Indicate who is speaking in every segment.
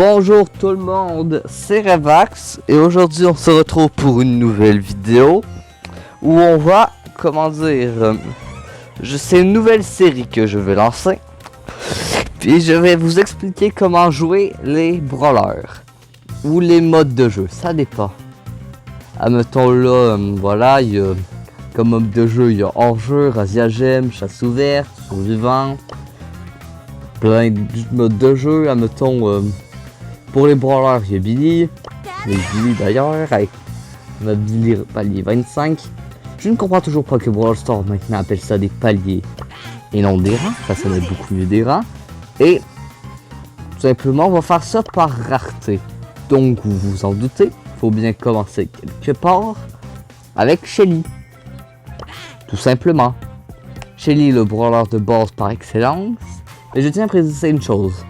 Speaker 1: Bonjour tout le monde, c'est Revax et aujourd'hui on se retrouve pour une nouvelle vidéo où on va, c'est une nouvelle série que je vais lancer et je vais vous expliquer comment jouer les brawlers ou les modes de jeu, ça dépend. Admettons là, voilà, il y a comme mode de jeu, il y a hors-jeu, razzia gemme, chasse ouverte, survivant, plein de modes de jeu, admettons. Pour les brawlers, il y a Billy, d'ailleurs, avec notre Billy palier 25. Je ne comprends toujours pas que Brawl Stars maintenant appelle ça des paliers et non des rangs, ça sonne beaucoup mieux des rangs. Et tout simplement, on va faire ça par rareté. Donc, vous vous en doutez, il faut bien commencer quelque part avec Shelly. Tout simplement. Shelly, le brawler de base par excellence. Et je tiens à préciser une chose.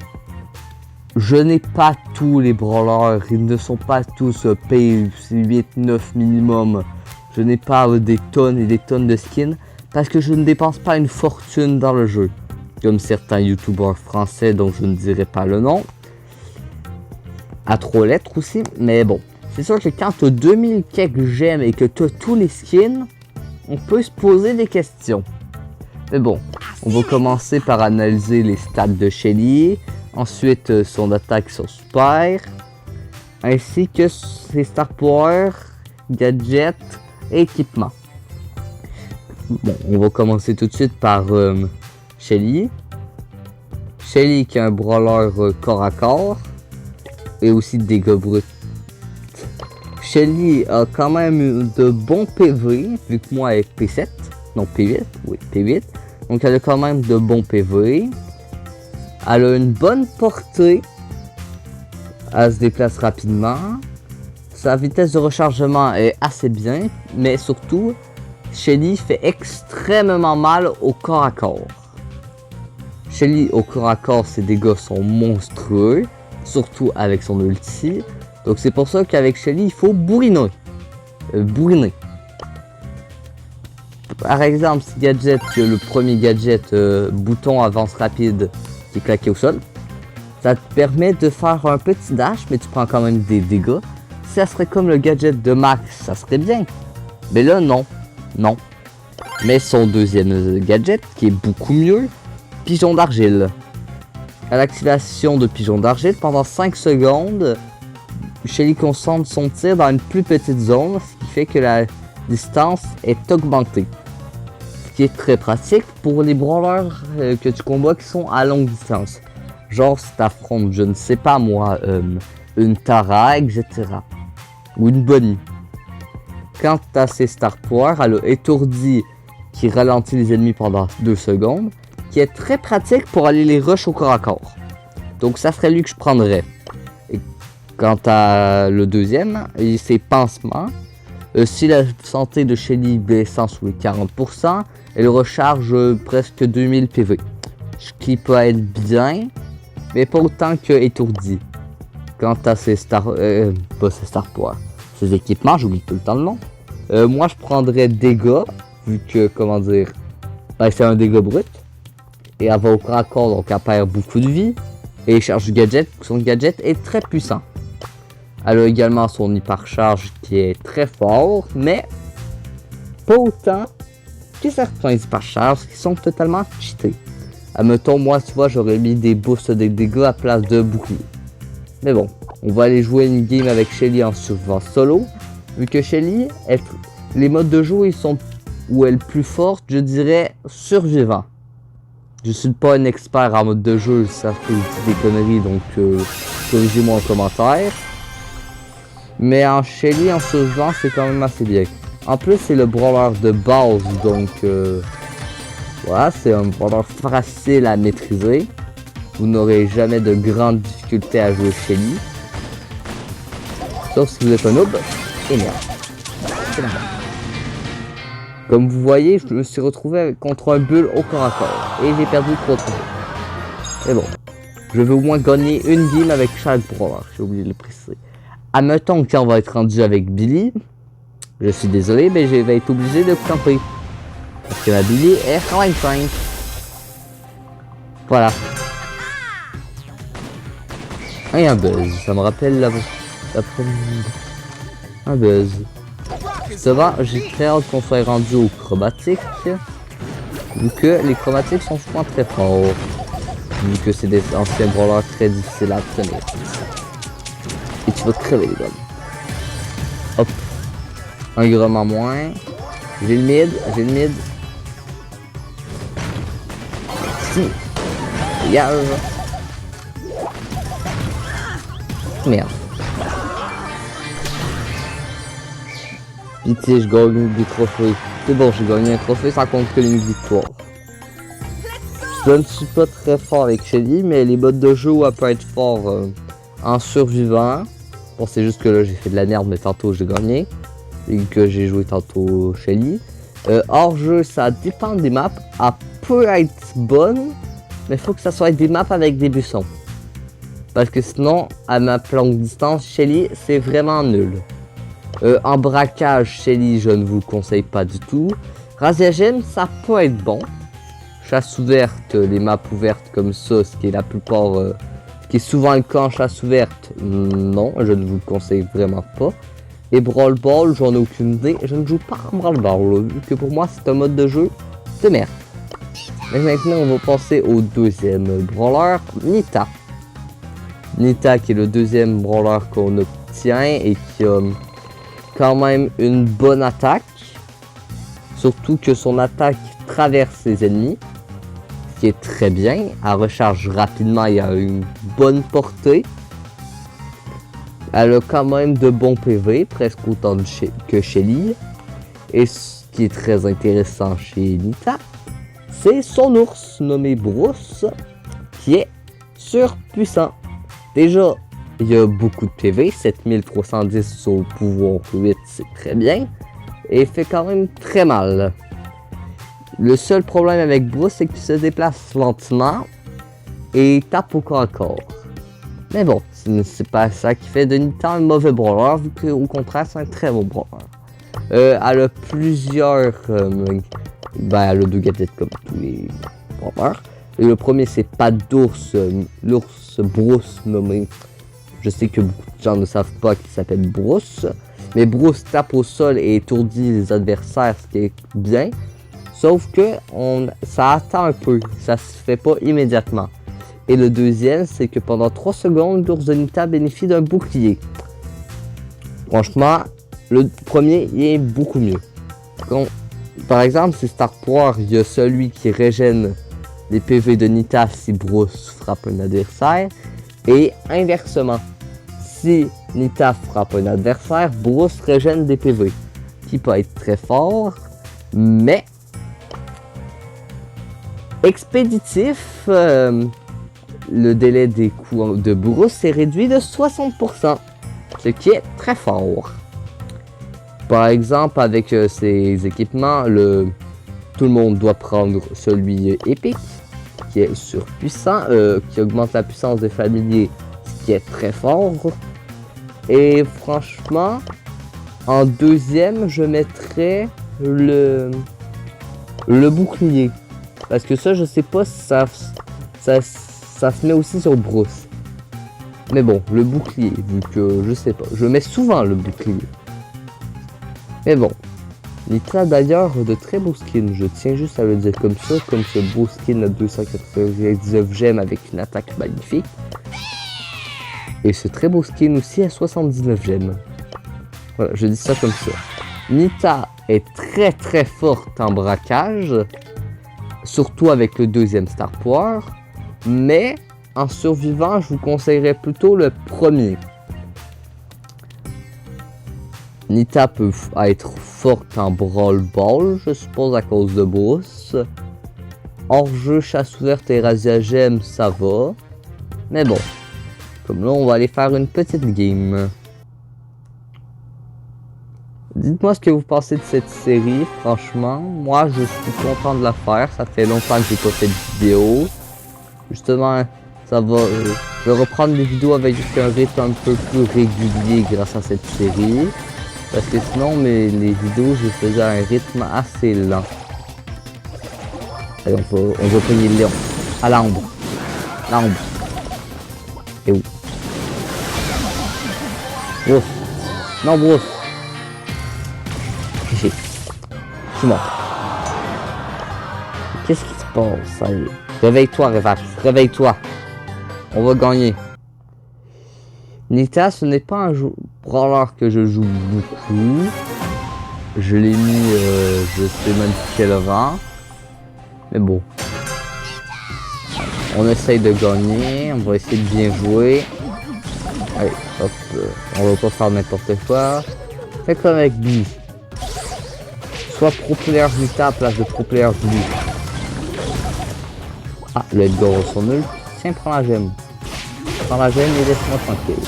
Speaker 1: Je n'ai pas tous les brawlers, ils ne sont pas tous payés 8-9 minimum. Je n'ai pas des tonnes et des tonnes de skins parce que je ne dépense pas une fortune dans le jeu. Comme certains youtubeurs français dont je ne dirai pas le nom. À 3 lettres aussi, mais bon. C'est sûr que quand tu as 2000 quelques gemmes et que tu as tous les skins, on peut se poser des questions. Mais bon, on va commencer par analyser les stats de Shelly. Ensuite, son attaque sur super, ainsi que ses star power, gadgets et équipements. Bon, on va commencer tout de suite par Shelly. Shelly qui est un brawler corps à corps et aussi de dégâts bruts. Shelly a quand même de bons PV, vu que moi avec P7, non P8, oui P8, donc elle a quand même de bons PV. Elle a une bonne portée, elle se déplace rapidement, sa vitesse de rechargement est assez bien, mais surtout, Shelly fait extrêmement mal au corps à corps. Shelly au corps à corps, ses dégâts sont monstrueux, surtout avec son ulti, donc c'est pour ça qu'avec Shelly, il faut bourriner. Par exemple, si gadget, le premier gadget, bouton avance rapide, qui est claqué au sol, ça te permet de faire un petit dash, mais tu prends quand même des dégâts. Si ça serait comme le gadget de Max, ça serait bien. Mais là, non. Mais son deuxième gadget, qui est beaucoup mieux, Pigeon d'argile. À l'activation de Pigeon d'argile, pendant 5 secondes, Shelly concentre son tir dans une plus petite zone, ce qui fait que la distance est augmentée. Qui est très pratique pour les brawlers que tu combats qui sont à longue distance. Genre si t'affrontes, je ne sais pas moi, une Tara, etc. Ou une Bonnie. Quand t'as ses star power, elle a étourdi qui ralentit les ennemis pendant 2 secondes, qui est très pratique pour aller les rush au corps à corps. Donc ça serait lui que je prendrais. Et quant à le deuxième, c'est pansement. Si la santé de Shelly descend sous les 40%, elle recharge presque 2000 PV. Ce qui peut être bien, mais pas autant que étourdi. Quant à ses power, ses équipements, j'oublie tout le temps le nom. Moi je prendrais dégâts, vu que, c'est un dégât brut. Et elle va au corps à corps, donc elle perd beaucoup de vie. Et charge du gadget, son gadget est très puissant. Elle a également son hypercharge qui est très fort, mais pas autant que certains hypercharges qui sont totalement cheatés. Admettons, moi, tu vois, j'aurais mis des boosts de dégâts à place de bouclier. Mais bon, on va aller jouer une game avec Shelly en survivant solo. Vu que Shelly, les modes de jeu, où elle est plus forte, je dirais survivant. Je suis pas un expert en mode de jeu, ça fait des conneries, donc corrigez-moi en commentaire. Mais en Shelly, en survivant, c'est quand même assez bien. En plus, c'est le brawler de base, donc voilà, c'est un brawler facile à maîtriser. Vous n'aurez jamais de grandes difficultés à jouer Shelly. Sauf si vous êtes un noob, et merde. C'est la merde. Comme vous voyez, je me suis retrouvé contre un bull au corps à corps. Et j'ai perdu 3 tours. Mais bon, je vais au moins gagner une game avec chaque brawler, j'ai oublié de le préciser. Admettons qu'on va être rendu avec Billy. Je suis désolé, mais je vais être obligé de camper. Parce que ma Billy est 25. Voilà. Et un buzz, ça me rappelle la première... Un buzz. Ça va, j'ai très hâte qu'on soit rendu aux chromatiques. Vu que les chromatiques sont souvent très forts. Vu que c'est des anciens brawlers très difficiles à obtenir. Et tu vas crever les gars. Hop. Un gramme en moins. J'ai le mid. Si. Dégage. Merde. Pitié, je gagne des trophées. C'est bon, j'ai gagné un trophée sans compter une victoire. Je ne suis pas très fort avec Shelly, mais les modes de jeu où elle peut être fort en survivant. Bon, c'est juste que là j'ai fait de la merde, mais tantôt j'ai gagné. Et que j'ai joué tantôt Shelly. Hors jeu, ça dépend des maps. Elle peut être bonne, mais il faut que ça soit des maps avec des buissons. Parce que sinon, à ma longue distance, Shelly, c'est vraiment nul. En braquage, Shelly, je ne vous le conseille pas du tout. Razia Gem, ça peut être bon. Chasse ouverte, les maps ouvertes comme ça, ce qui est la plupart, ce qui est souvent le cas en chasse ouverte, non, je ne vous le conseille vraiment pas. Et Brawl Ball, j'en ai aucune idée, je ne joue pas en Brawl Ball, vu que pour moi c'est un mode de jeu de merde. Mais maintenant on va passer au deuxième brawler, Nita. Nita qui est le deuxième brawler qu'on obtient et qui a quand même une bonne attaque. Surtout que son attaque traverse ses ennemis. Qui est très bien, elle recharge rapidement et a une bonne portée. Elle a quand même de bons PV, presque autant que Shelly. Et ce qui est très intéressant chez Nita, c'est son ours nommé Bruce, qui est surpuissant. Déjà, il y a beaucoup de PV, 7310 au pouvoir 8, c'est très bien. Et il fait quand même très mal. Le seul problème avec Bruce, c'est qu'il se déplace lentement et tape au corps à corps. Mais bon, c'est pas ça qui fait de Nita un mauvais brawler, vu qu'au contraire, c'est un très bon brawler. Elle a plusieurs... elle a deux gadgets comme tous les brawlers. Et le premier, c'est pas d'ours, l'ours Bruce nommé. Je sais que beaucoup de gens ne savent pas qu'il s'appelle Bruce. Mais Bruce tape au sol et étourdit les adversaires, ce qui est bien. Sauf que ça attend un peu, ça se fait pas immédiatement. Et le deuxième, c'est que pendant 3 secondes, l'ours de Nita bénéficie d'un bouclier. Franchement, le premier il est beaucoup mieux. Par exemple, c'est Star Power, il y a celui qui régène les PV de Nita si Bruce frappe un adversaire. Et inversement, si Nita frappe un adversaire, Bruce régène des PV. Qui peut être très fort, mais... expéditif, le délai des coups de Bruce est réduit de 60%, ce qui est très fort. Par exemple, avec ces équipements, tout le monde doit prendre celui épique, qui est surpuissant, qui augmente la puissance des familiers, ce qui est très fort. Et franchement, en deuxième, je mettrais le bouclier. Parce que ça, je sais pas si ça se met aussi sur Bruce. Mais bon, le bouclier, vu que je sais pas. Je mets souvent le bouclier. Mais bon. Nita d'ailleurs de très beaux skins. Je tiens juste à le dire comme ça. Comme ce beau skin à 299 gemmes avec une attaque magnifique. Et ce très beau skin aussi à 79 gemmes. Voilà, je dis ça comme ça. Nita est très très forte en braquage. Surtout avec le deuxième Star Power. Mais en survivant, je vous conseillerais plutôt le premier. Nita peut être forte en Brawl Ball, je suppose à cause de Bruce. Hors jeu, chasse ouverte et Razia Gem, ça va. Mais bon, comme là, on va aller faire une petite game. Dites-moi ce que vous pensez de cette série, franchement. Moi, je suis content de la faire. Ça fait longtemps que j'ai pas fait de vidéo. Justement, ça va... je vais reprendre les vidéos avec un rythme un peu plus régulier grâce à cette série. Parce que sinon, les vidéos, je les faisais à un rythme assez lent. Allez, on va payer le lion. À l'ambre. L'ambre. Et où? Bruce. Non, Bruce. Je suis mort. Qu'est-ce qui se passe? Ça y est. Réveille-toi, Revax. Réveille-toi. On va gagner. Nita, ce n'est pas un brawler que je joue beaucoup. Je l'ai mis, je sais même plus quel rang. Mais bon. On essaye de gagner. On va essayer de bien jouer. Allez, hop. On va pas faire n'importe quoi. Fais comme avec Bee. Soit pro player Nita à place de pro player Bee. Ah, le Edgar au son nul. Tiens, prends la gemme. Prends la gemme et laisse-moi tranquille.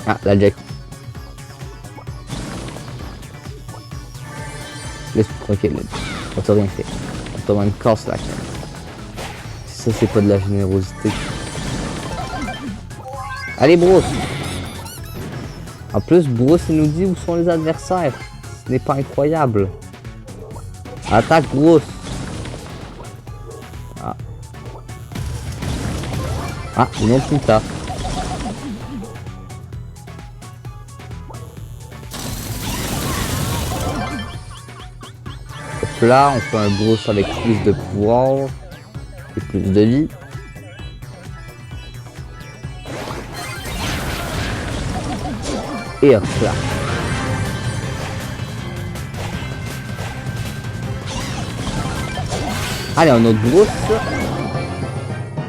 Speaker 1: Ah, la Jack. Laisse-moi tranquille. On t'a rien fait. On t'a même casse la carte. Ça, c'est pas de la générosité. Allez, Bruce. En plus, Bruce, il nous dit où sont les adversaires. Ce n'est pas incroyable. Attaque, Bruce. Ah. Ah, une autre Nita. Hop là, on fait un Bruce avec plus de pouvoir et plus de vie. Et hop là. Allez, un autre Bruce.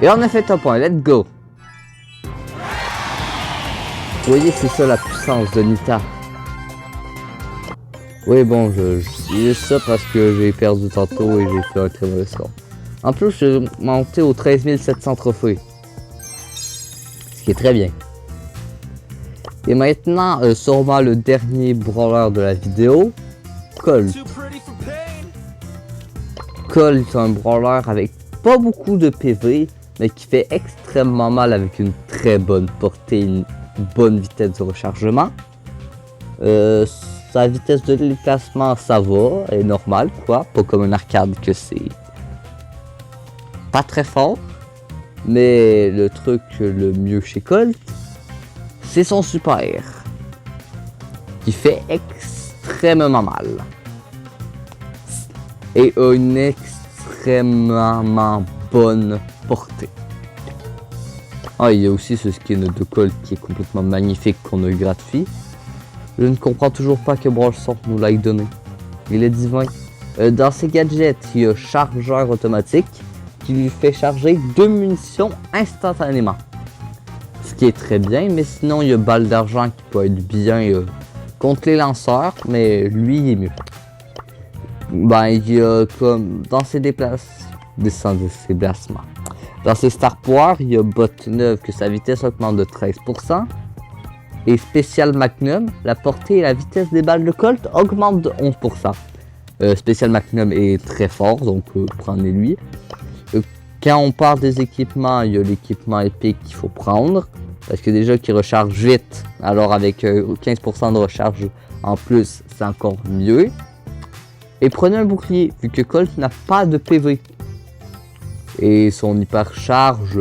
Speaker 1: Et on a fait un point, let's go. Vous voyez, c'est ça la puissance de Nita. Oui, bon, je dis ça parce que j'ai perdu tantôt et j'ai fait un très mauvais score. En plus, je suis monté aux 13 700 trophées. Ce qui est très bien. Et maintenant, sûrement le dernier brawler de la vidéo, Colt. Colt est un brawler avec pas beaucoup de PV, mais qui fait extrêmement mal avec une très bonne portée, une bonne vitesse de rechargement. Sa vitesse de déplacement, ça va, est normal quoi, pas comme un arcade que c'est pas très fort. Mais le truc le mieux chez Colt, c'est son super, qui fait extrêmement mal. Et a une extrêmement bonne portée. Ah, il y a aussi ce skin de Colt qui est complètement magnifique qu'on a eu gratuit. Je ne comprends toujours pas que Brawl Stars nous l'a donné. Il est divin. Dans ses gadgets, il y a chargeur automatique qui lui fait charger 2 munitions instantanément. Ce qui est très bien, mais sinon il y a balle d'argent qui peut être bien contre les lanceurs, mais lui il est mieux. Ben il y a comme dans ses déplacements. Dans ses Star Power, il y a Bot 9 que sa vitesse augmente de 13%. Et Spécial Magnum, la portée et la vitesse des balles de Colt augmentent de 11%. Spécial Magnum est très fort, donc prenez-lui. Quand on part des équipements, il y a l'équipement épique qu'il faut prendre. Parce que déjà qu'il recharge vite, alors avec 15% de recharge en plus, c'est encore mieux. Et prenez un bouclier, vu que Colt n'a pas de PV. Et son hyper charge,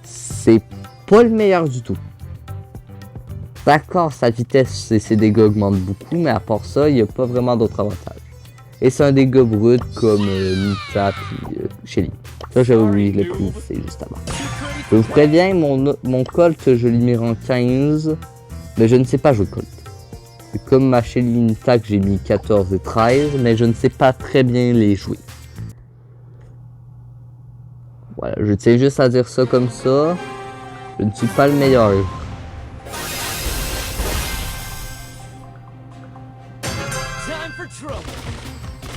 Speaker 1: c'est pas le meilleur du tout. D'accord, sa vitesse et ses dégâts augmentent beaucoup, mais à part ça, il n'y a pas vraiment d'autres avantages. Et c'est un dégât brut comme Nita et Shelly. Ça, j'ai oublié le prix, c'est juste avant. Je vous préviens, mon Colt, je l'ai mis en 15, mais je ne sais pas jouer Colt. C'est comme ma Shelly Nita que j'ai mis 14 et 13, mais je ne sais pas très bien les jouer. Voilà, je tiens juste à dire ça comme ça. Je ne suis pas le meilleur.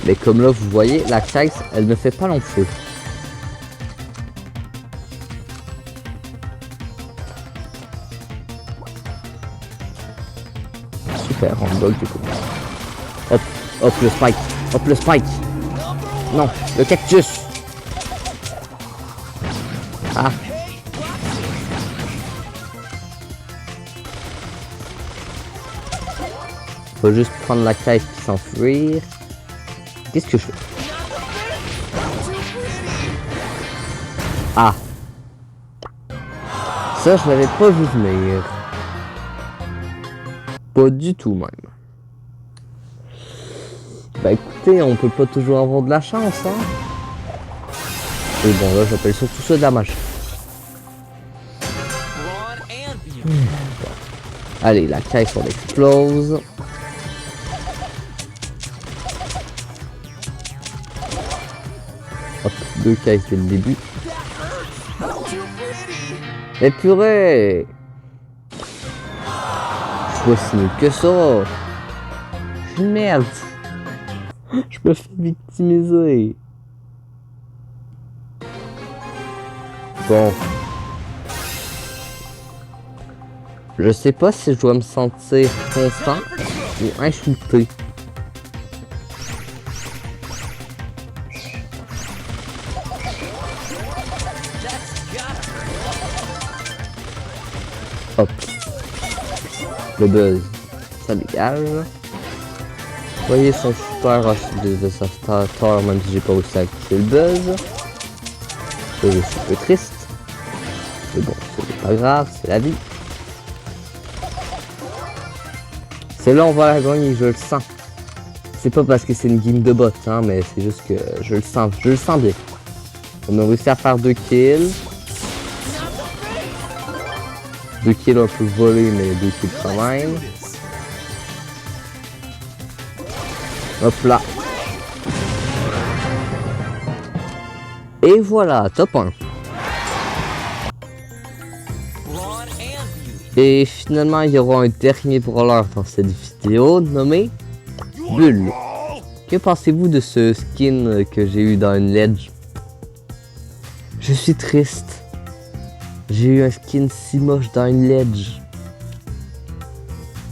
Speaker 1: Mais comme là, vous voyez, la caisse, elle ne fait pas long feu. Super, on bloque du coup. Hop, hop le spike, hop le spike. Non, le cactus. Ah. Faut juste prendre la caisse puis s'enfuir. Qu'est-ce que je fais? Ah. Ça, je l'avais pas vu venir. Pas du tout, même. Bah écoutez, on peut pas toujours avoir de la chance, hein. Et bon, là, j'appelle surtout ça de la magie. Allez, la caisse, on explose. Hop, 2 caisses dès le début. Mais purée! Je suis pas si nul que ça! Je suis une merde! Je me fais victimiser! Bon. Je sais pas si je dois me sentir content ou insulté. Hop. Le buzz, ça dégage. Vous voyez son super de sa starter, même si j'ai pas réussi à activer le buzz. Je suis un peu triste. Mais bon, c'est pas grave, c'est la vie. C'est là on va la gagner, je le sens. C'est pas parce que c'est une game de bot, hein, mais c'est juste que je le sens bien. On a réussi à faire 2 kills. 2 kills un peu volés, mais 2 kills quand même. Hop là. Et voilà, top 1. Et finalement, il y aura un dernier brawler dans cette vidéo nommé Bull. Que pensez-vous de ce skin que j'ai eu dans une ledge? Je suis triste. J'ai eu un skin si moche dans une ledge.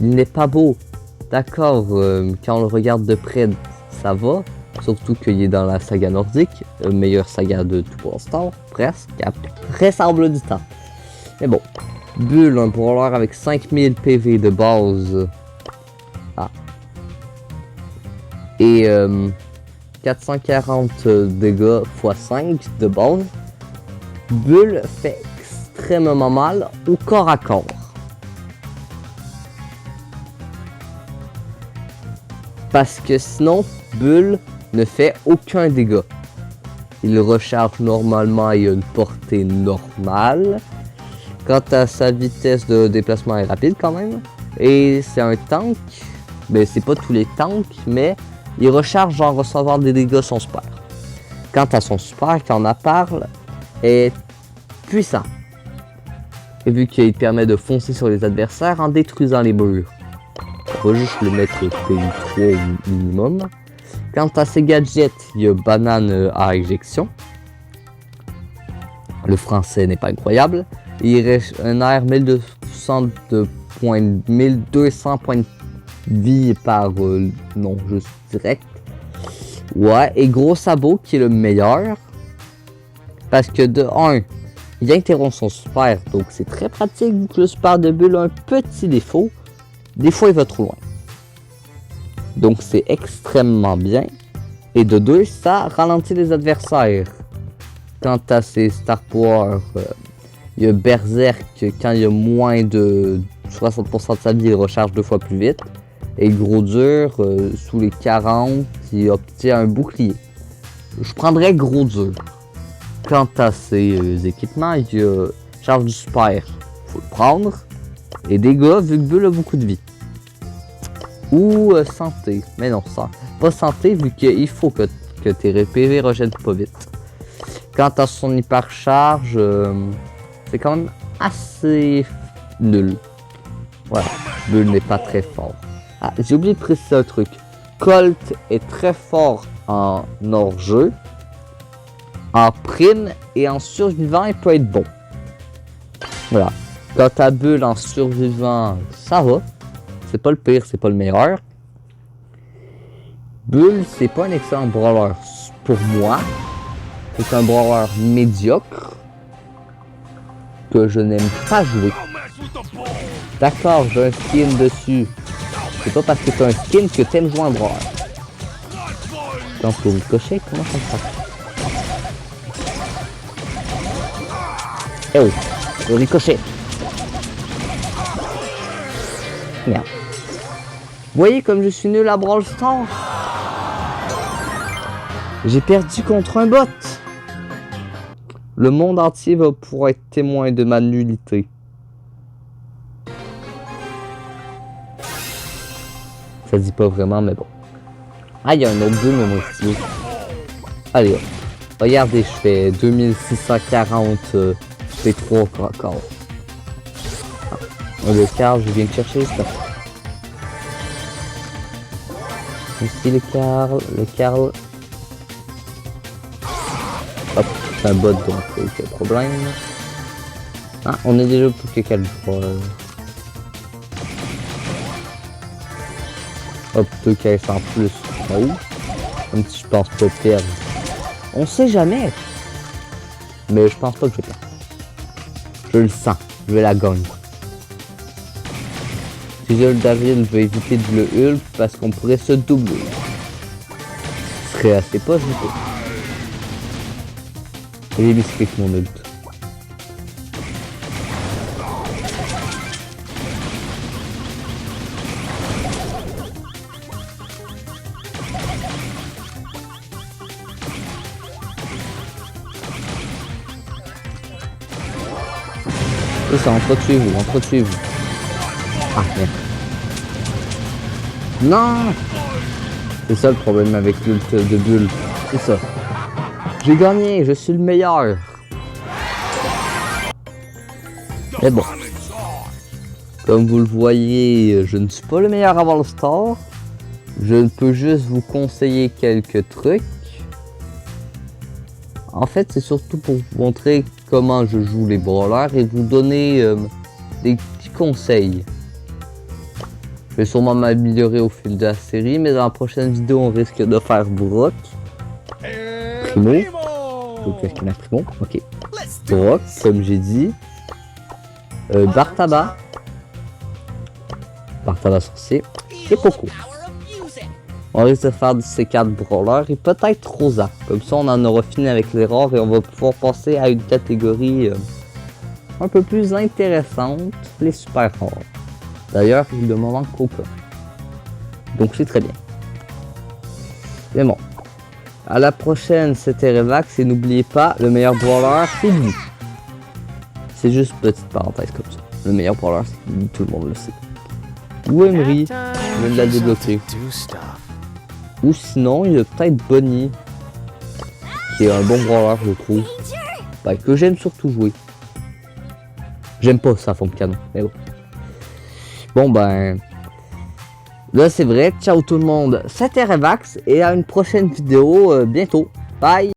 Speaker 1: Il n'est pas beau. D'accord, quand on le regarde de près, ça va. Surtout qu'il est dans la saga nordique, meilleure saga de tout Brawl Stars, presque, après semble du temps. Mais bon, Bull, un brawler avec 5000 PV de base. Ah. Et 440 dégâts x 5 de base. Bull fait extrêmement mal au corps à corps. Parce que sinon, Bull ne fait aucun dégât. Il recharge normalement et a une portée normale. Quant à sa vitesse de déplacement est rapide quand même. Et c'est un tank. Ben c'est pas tous les tanks, mais il recharge en recevant des dégâts son super. Quant à son super, quand on en parle, est puissant. Et vu qu'il permet de foncer sur les adversaires en détruisant les murs. On va juste le mettre PU3 au minimum. Quant à ses gadgets, il y a banane à éjection. Le français n'est pas incroyable. Il reste un air 1200 points de vie par non, juste direct. Ouais, et gros sabot qui est le meilleur. Parce que de 1, il interrompt son super, donc c'est très pratique vu que le super de Bull a un petit défaut. Des fois il va trop loin. Donc c'est extrêmement bien. Et de 2, ça ralentit les adversaires. Quant à ses star power, il y a Berserk, quand il y a moins de 60% de sa vie, il recharge 2 fois plus vite. Et Gros Dur, sous les 40, il obtient un bouclier. Je prendrais Gros Dur. Quant à ses équipements, il y a charge du super, faut le prendre. Et dégâts, vu que Bull a beaucoup de vie. Ou santé, mais non, ça, pas santé, vu qu'il faut que tes PV rejettent pas vite. Quant à son hypercharge, c'est quand même assez nul. Voilà, Bull n'est pas très fort. Ah, j'ai oublié de préciser un truc. Colt est très fort en hors-jeu, en prime et en survivant, il peut être bon. Voilà. Quant à Bull en survivant, ça va. C'est pas le pire, c'est pas le meilleur. Bull, c'est pas un excellent brawler pour moi. C'est un brawler médiocre que je n'aime pas jouer. D'accord, j'ai un skin dessus. C'est pas parce que t'as un skin que t'aimes jouer un brawler. Quand pour ricochet, comment ça se passe? Eh oui, le ricochet. Merde. Vous voyez comme je suis nul à Brawl Stars? J'ai perdu contre un bot. Le monde entier va pouvoir être témoin de ma nullité. Ça dit pas vraiment, mais bon. Ah, il y a un autre 2, mais moi aussi. Allez, hop. Regardez, je fais 2640 P3 encore. Ah, le Carl, je viens de chercher ça. Ici le Carl. Hop, c'est un bot donc aucun problème. Ah, on est déjà plus que 4 jours. Hop, 2 caisses en plus. Oh, même si je pense pas perdre. On sait jamais. Mais je pense pas que je vais perdre. Je le sens, je vais la gagner. Si je le d'avril, je vais éviter de le Hulk parce qu'on pourrait se doubler. Ce serait assez pas du tout. J'ai biscuit mon ult. C'est ça, entretuez-vous. Ah merde. Non! C'est ça le problème avec l'ult de Bull. C'est ça. J'ai gagné, je suis le meilleur. Mais bon. Comme vous le voyez, je ne suis pas le meilleur à Brawl Stars. Je peux juste vous conseiller quelques trucs. En fait, c'est surtout pour vous montrer comment je joue les brawlers et vous donner des petits conseils. Je vais sûrement m'améliorer au fil de la série, mais dans la prochaine vidéo, on risque de faire Brock. Primo. Qu'est-ce qu'il y a Primo? Ok. Brock, comme j'ai dit. Bartaba. Bartaba sorcier. Et Poco. On risque de faire ces 4 brawlers et peut-être Rosa. Comme ça, on en aura fini avec les rares et on va pouvoir passer à une catégorie un peu plus intéressante, les super rares. D'ailleurs, il me manque aucun. Donc c'est très bien. Mais bon. À la prochaine, c'était Revax et n'oubliez pas, le meilleur brawler, c'est lui. C'est juste une petite parenthèse comme ça. Le meilleur brawler, c'est lui, tout le monde le sait. Ou Emery, je viens de la débloquer. Ou sinon, il y a peut-être Bonnie, qui est un bon brawler, je trouve. Bah, que j'aime surtout jouer. J'aime pas sa forme de canon, mais bon. Bon ben, là c'est vrai, ciao tout le monde, c'était Revax et à une prochaine vidéo bientôt, bye.